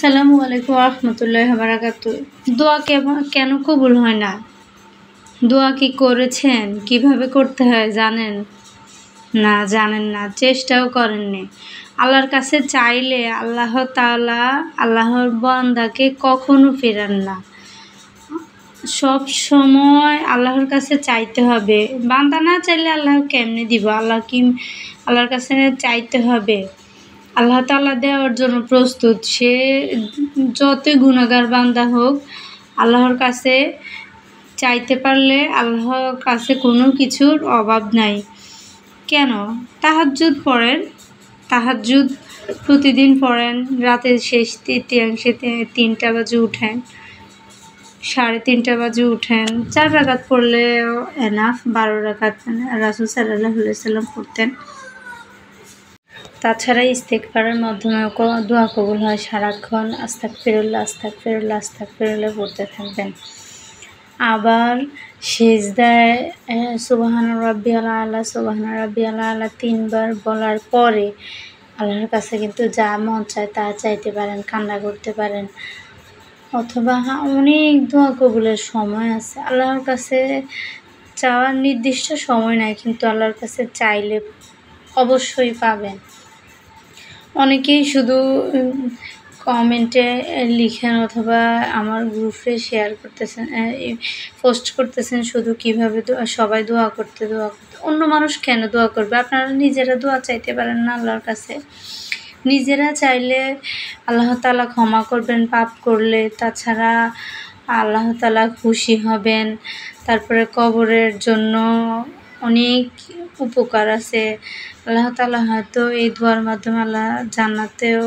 আসসালামু আলাইকুম রহমতুল্লাহি ওয়া বারাকাতুহু। দোয়া কেন কবুল হয় না? দোয়া কি করেছেন? কিভাবে করতে হয় জানেন? না, জানেন না, চেষ্টাও করেননি। আল্লাহর কাছে চাইলে আল্লাহ তাআলা আল্লাহর বান্দাকে কখনো ফেরান না। সব সময় আল্লাহর কাছে চাইতে হবে। বান্দা না চাইলে আল্লাহ কেমনে দিব? আল্লাহর কাছে চাইতে হবে। আল্লাহ তাআলা দেওয়ার জন্য প্রস্তুত। সে যতই গুনাহগার বান্দা হোক, আল্লাহর কাছে চাইতে পারলে আল্লাহর কাছে কোনো কিছুর অভাব নাই। কেন? তাহাজ্জুদ পড়েন, তাহাজ্জুদ প্রতিদিন পড়েন, রাতের শেষ তৃতীয়াংশে 3টা বাজে উঠেন, 3:30 বাজে উঠেন। 4 রাকাত পড়লেও এনাফ, 12 রাকাত রাসূল সাল্লাল্লাহু আলাইহি ওয়াসাল্লাম পড়তেন। তাছাড়া ইস্তেগফারের মাধ্যমেও দোয়া কবুল হয়। সারাক্ষণ আস্তাগফিরুল্লাহ আস্তাগফিরুল্লাহ আস্তাগফিরুল্লাহ পড়তে থাকবেন। আবার সিজদায় সুবহান রাব্বিয়াল আলা সুবহান রাব্বিয়াল আলা 3 বার বলার পরে আল্লাহর কাছে কিন্তু যা মন চায় তা চাইতে পারেন, কান্না করতে পারেন। অথবা অনেক দোয়া কবুলের সময় আছে। আল্লাহর কাছে চাওয়ার নির্দিষ্ট সময় নাই, কিন্তু আল্লাহর কাছে চাইলে অবশ্যই পাবেন। অনেকেই শুধু কমেন্টে লিখেন অথবা আমার গ্রুপে শেয়ার করতেছেন, পোস্ট করতেছেন শুধু কীভাবে সবাই দোয়া করতে। অন্য মানুষ কেন দোয়া করবে? আপনারা নিজেরা দোয়া চাইতে পারেন না আল্লাহর কাছে? নিজেরা চাইলে আল্লাহ তাআলা ক্ষমা করবেন পাপ করলে। তাছাড়া আল্লাহ তাআলা খুশি হবেন। তারপরে কবরের জন্য অনেক উপকার আছে। আল্লাহ তাআলা হয়তো এই দোয়ার মাধ্যমে আল্লাহ জান্নাতেও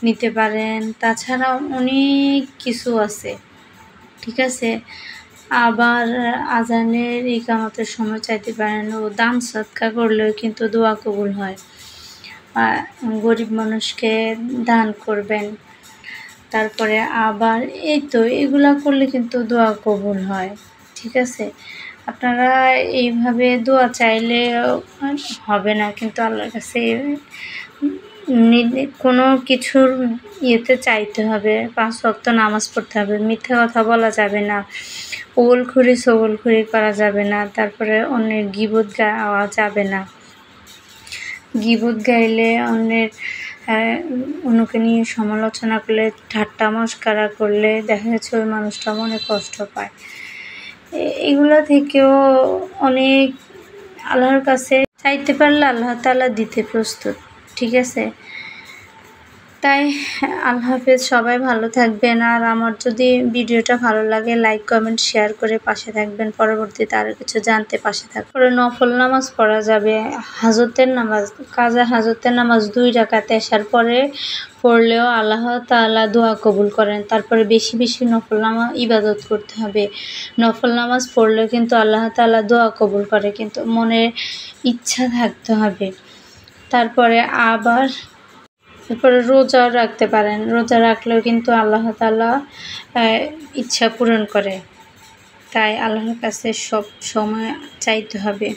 নিতে পারেন। তাছাড়া অনেক কিছু আছে, ঠিক আছে। আবার আজানের ইকামতের সময় চাইতে পারেন। ও দান সদকা করলেও কিন্তু দোয়া কবুল হয়। গরিব মানুষকে দান করবেন। তারপরে আবার এই তো এগুলা করলে কিন্তু দোয়া কবুল হয়, ঠিক আছে। আপনারা এইভাবে দোয়া চাইলে হবে না, কিন্তু আল্লাহর কাছে কোনো কিছুর ইয়েতে চাইতে হবে। 5 ওয়াক্ত নামাজ পড়তে হবে, মিথ্যা কথা বলা যাবে না, ওগলখুরি সগলখুরি করা যাবে না। তারপরে অন্যের গীবত গাওয়া যাবে না। গীবত গাইলে অন্যকে নিয়ে সমালোচনা করলে, ঠাট্টা মশকরা করলে দেখা যাচ্ছে ওই মানুষটা মনে কষ্ট পায়। এগুলো থেকেও অনেক আল্লাহর কাছে চাইতে পারলে আল্লাহ তাআলা দিতে প্রস্তুত, ঠিক আছে। তাই আল্লাহ হাফেজ, সবাই ভালো থাকবেন। আর আমার যদি ভিডিওটা ভালো লাগে লাইক কমেন্ট শেয়ার করে পাশে থাকবেন। পরবর্তীতে আরও কিছু জানতে পাশে থাকবেন। নফল নামাজ পড়া যাবে, হাজতের নামাজ, কাজা হাজতের নামাজ 2 রাকাত এশার পরে পড়লেও আল্লাহ তাআলা দোয়া কবুল করেন। তারপরে বেশি বেশি নফল নামাজ ইবাদত করতে হবে। নফল নামাজ পড়লেও কিন্তু আল্লাহ তাআলা দোয়া কবুল করে, কিন্তু মনে ইচ্ছা থাকতে হবে। তারপরে রোজাও রাখতে পারেন। রোজা রাখলেও কিন্তু আল্লাহ তাআলা ইচ্ছা পূরণ করে। তাই আল্লাহর কাছে সব সময় চাইতে হবে।